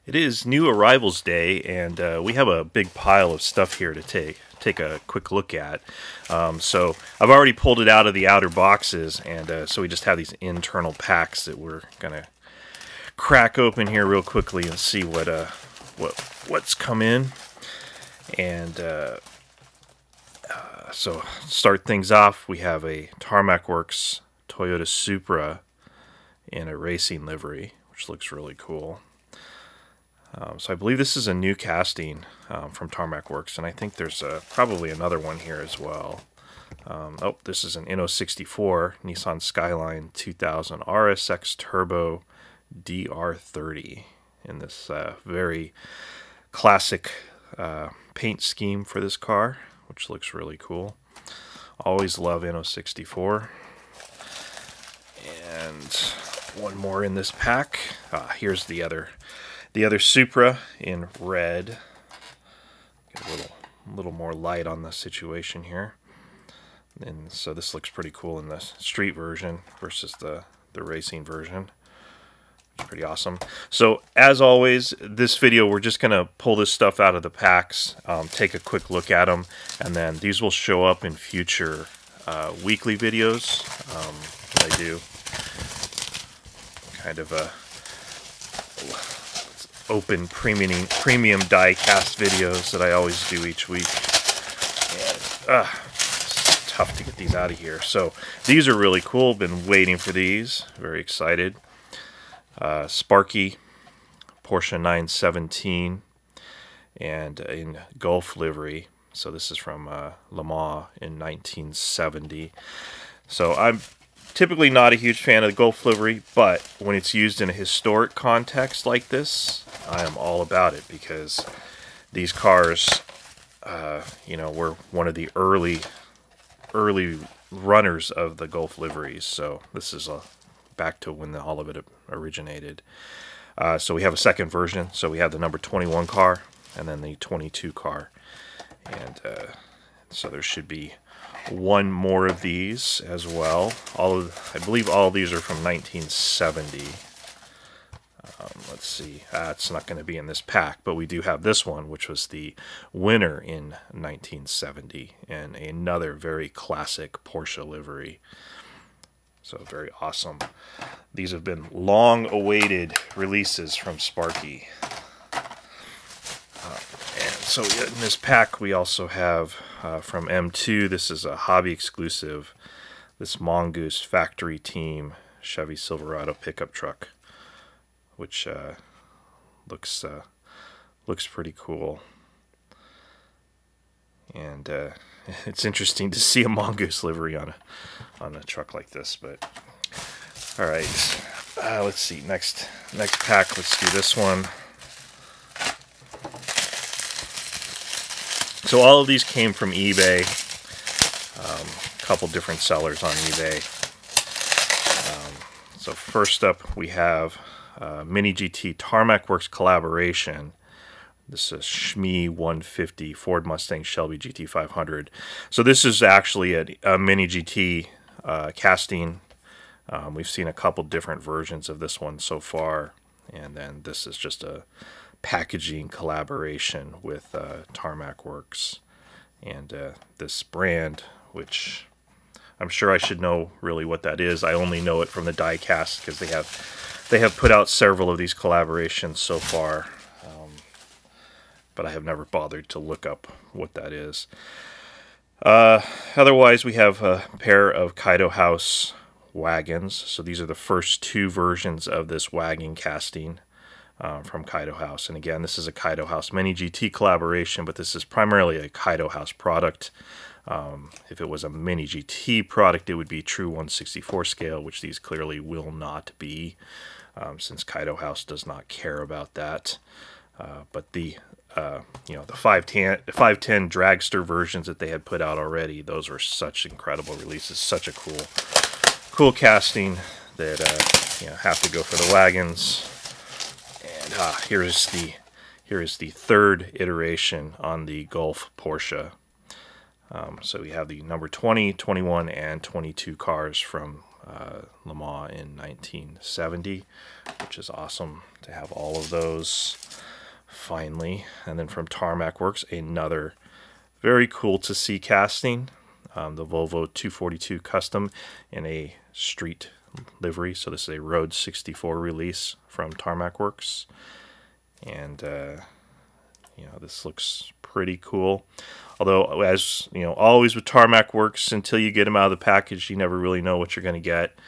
It is new arrivals day, and we have a big pile of stuff here to take a quick look at. So I've already pulled it out of the outer boxes, and so we just have these internal packs that we're gonna crack open here real quickly and see what's come in. And so start things off, we have a Tarmac Works Toyota Supra in a racing livery, which looks really cool. So I believe this is a new casting from Tarmac Works, and I think there's probably another one here as well. Oh, this is an N64 Nissan Skyline 2000 RSX Turbo DR30 in this very classic paint scheme for this car, which looks really cool. Always love N64. And one more in this pack. Here's the other Supra in red. Get a little more light on the situation here. And so this looks pretty cool in the street version versus the racing version. It's pretty awesome. So as always, this video we're just gonna pull this stuff out of the packs, take a quick look at them, and then these will show up in future weekly videos that I do. Kind of a open premium die-cast videos that I always do each week. And, it's tough to get these out of here. So these are really cool. Been waiting for these. Very excited. Sparky, Porsche 917, and in Gulf livery. So this is from Le Mans in 1970. So I'm typically not a huge fan of the Gulf livery, but when it's used in a historic context like this, I am all about it, because these cars, you know, were one of the early runners of the Gulf liveries. So this is back to when all of it originated. So we have a second version. So we have the number 21 car and then the 22 car, and so there should be one more of these as well. I believe all of these are from 1970. Let's see, it's not going to be in this pack, but we do have this one, which was the winner in 1970, and another very classic Porsche livery. So very awesome. These have been long-awaited releases from Sparky. And so in this pack we also have from M2, this is a hobby exclusive, this Mongoose factory team Chevy Silverado pickup truck, which looks pretty cool. And it's interesting to see a Mongoose livery on a truck like this. But all right, let's see, next pack. Let's do this one. So all of these came from eBay. A couple different sellers on eBay. So first up we have Mini GT Tarmac Works collaboration. This is Shmee 150 Ford Mustang Shelby GT 500. So this is actually a Mini GT casting. We've seen a couple different versions of this one so far, and then this is just a packaging collaboration with Tarmac Works, and this brand, which I'm sure I should know really what that is. I only know it from the Diecast, because they have put out several of these collaborations so far, but I have never bothered to look up what that is. Otherwise, we have a pair of Kaido House wagons. So these are the first two versions of this wagon casting from Kaido House. And again, this is a Kaido House Mini GT collaboration, but this is primarily a Kaido House product. If it was a Mini GT product, it would be true 1/64 scale, which these clearly will not be, since Kaido House does not care about that. But the you know, the 510 dragster versions that they had put out already, those were such incredible releases, such a cool casting that you know, have to go for the wagons. And here is the third iteration on the Gulf Porsche. So we have the number 20, 21, and 22 cars from Le Mans in 1970, which is awesome to have all of those. finally. And then from Tarmac Works, another very cool to see casting. The Volvo 242 Custom in a street livery. So this is a Road 64 release from Tarmac Works. And, you know, this looks pretty cool. Although, as you know, always with Tarmac Works, until you get them out of the package, you never really know what you're going to get.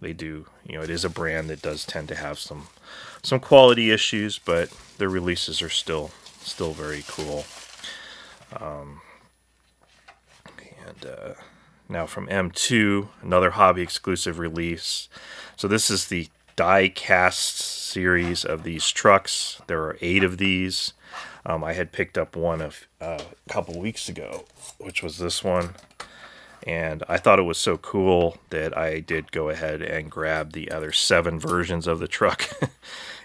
They do, you know, it is a brand that does tend to have some quality issues, but their releases are still very cool. Now from M2, another hobby exclusive release. So this is the Diecast series of these trucks. There are 8 of these. I had picked up one a couple weeks ago, which was this one. And I thought it was so cool that I did go ahead and grab the other 7 versions of the truck.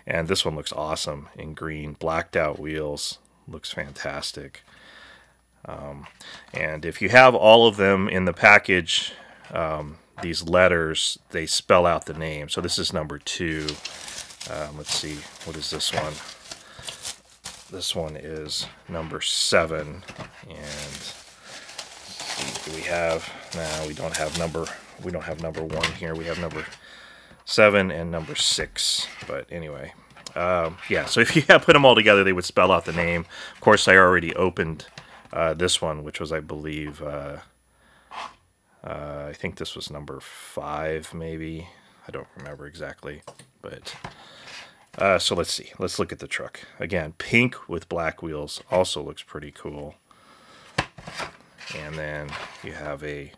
And this one looks awesome in green, blacked out wheels. Looks fantastic. And if you have all of them in the package, these letters, they spell out the name. So this is number 2. Let's see, what is this one? This one is number 7. And do we have? No, we don't have number 1 here. We have number 7 and number 6. But anyway, yeah. So if you had put them all together, they would spell out the name. Of course, I already opened this one, which was, I believe, I think this was number 5, maybe. I don't remember exactly, but so let's see. Let's look at the truck again. Pink with black wheels also looks pretty cool. And then you have a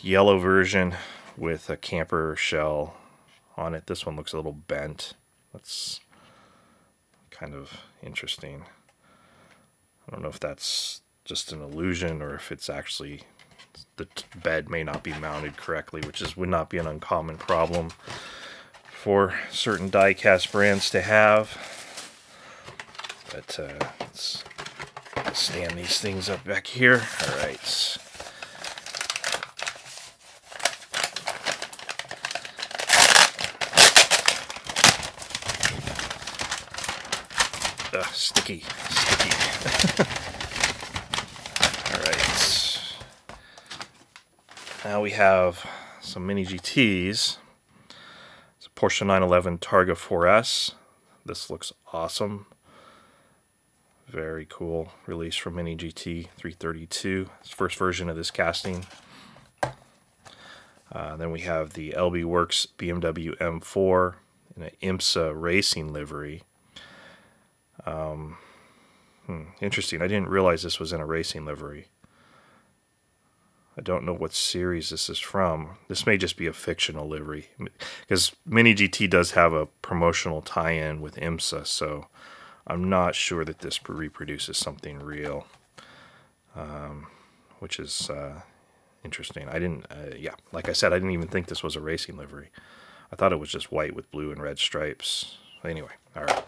yellow version with a camper shell on it. This one looks a little bent. That's kind of interesting. I don't know if that's just an illusion or if it's actually the bed may not be mounted correctly, which would not be an uncommon problem for certain die-cast brands to have. But let's stand these things up back here. All right. Sticky. All right. Now we have some Mini GTs. It's a Porsche 911 Targa 4S. This looks awesome. Very cool release from Mini GT 332. It's the first version of this casting. Then we have the LB Works BMW M4 in an IMSA racing livery. Interesting. I didn't realize this was in a racing livery. I don't know what series this is from. This may just be a fictional livery, because Mini GT does have a promotional tie-in with IMSA, so I'm not sure that this reproduces something real, which is interesting. I didn't, yeah, like I said, I didn't even think this was a racing livery. I thought it was just white with blue and red stripes. Anyway, all right.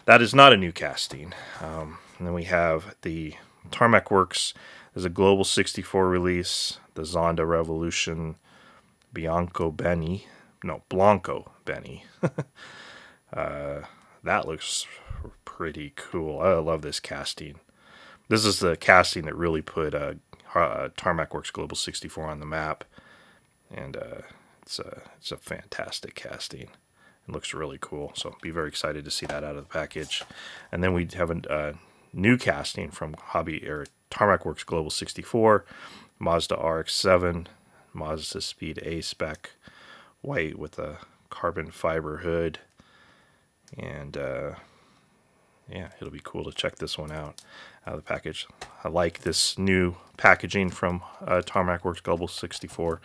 That is not a new casting. And then we have the Tarmac Works. There's a Global 64 release, the Zonda Revolution Blanco Benny. That looks pretty cool. I love this casting. This is the casting that really put Tarmac Works Global 64 on the map. And it's a fantastic casting. It looks really cool, so be very excited to see that out of the package. And then we have a new casting from Tarmac Works Global 64, Mazda RX-7, Mazda Speed A spec, white with a carbon fiber hood. And yeah, it'll be cool to check this one out of the package. I like this new packaging from Tarmac Works Global 64.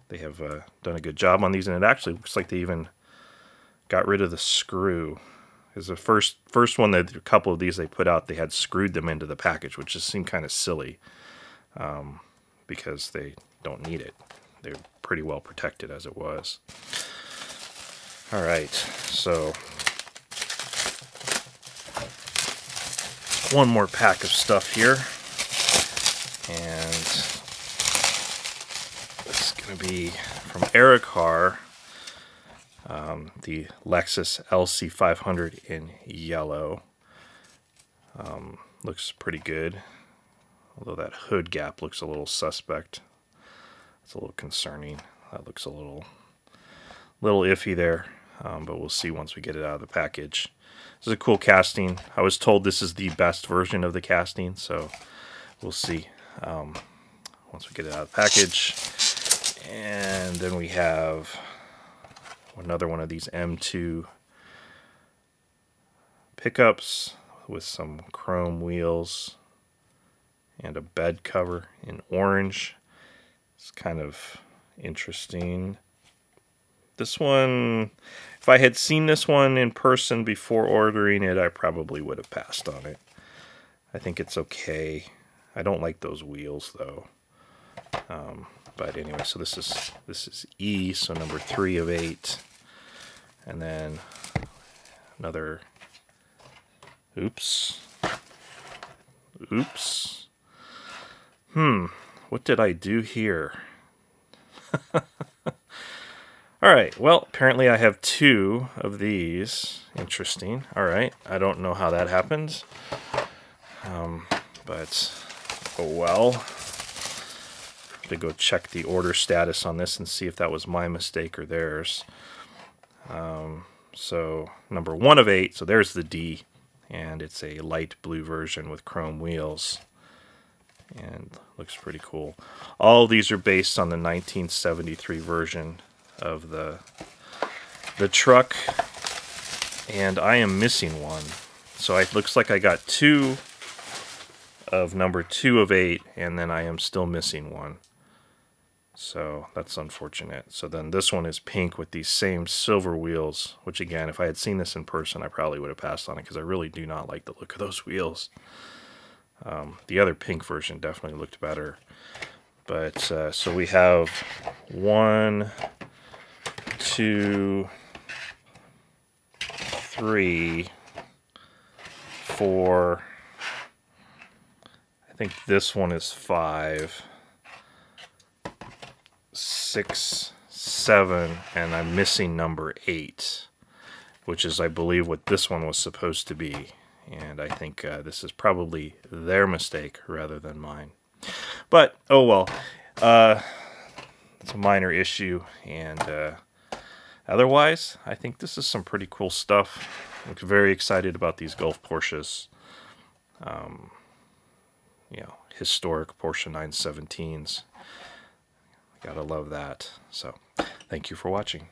They have done a good job on these, and it actually looks like they even got rid of the screw. Because the first one, that a couple of these they put out, they had screwed them into the package, which just seemed kind of silly, because they don't need it. They're pretty well protected as it was. All right, so one more pack of stuff here, and it's going to be from Ericar. The Lexus LC500 in yellow. Looks pretty good, although that hood gap looks a little suspect. It's a little concerning. That looks a little iffy there, but we'll see once we get it out of the package. This is a cool casting. I was told this is the best version of the casting, so we'll see once we get it out of the package. And then we have another one of these M2 pickups with some chrome wheels and a bed cover in orange. It's kind of interesting. This one, if I had seen this one in person before ordering it, I probably would have passed on it. I think it's okay. I don't like those wheels though. But anyway, so this is E, so number 3 of 8. And then another, oops. What did I do here? Alright, well, apparently I have 2 of these. Interesting. Alright, I don't know how that happened. But, oh well. To go check the order status on this and see if that was my mistake or theirs. So number 1 of 8, so there's the D, and it's a light blue version with chrome wheels, and looks pretty cool. All of these are based on the 1973 version of the truck, and I am missing one. So it looks like I got 2 of number 2 of 8, and then I am still missing one. So that's unfortunate. So then this one is pink with these same silver wheels, which again, if I had seen this in person, I probably would have passed on it because I really do not like the look of those wheels. The other pink version definitely looked better. But so we have 1, 2, 3, 4. I think this one is 5. 6, 7, and I'm missing number 8, which is, I believe, what this one was supposed to be. And I think this is probably their mistake rather than mine. But, oh well. It's a minor issue. And otherwise, I think this is some pretty cool stuff. I'm very excited about these Gulf Porsches. You know, historic Porsche 917s. Gotta love that. So, thank you for watching.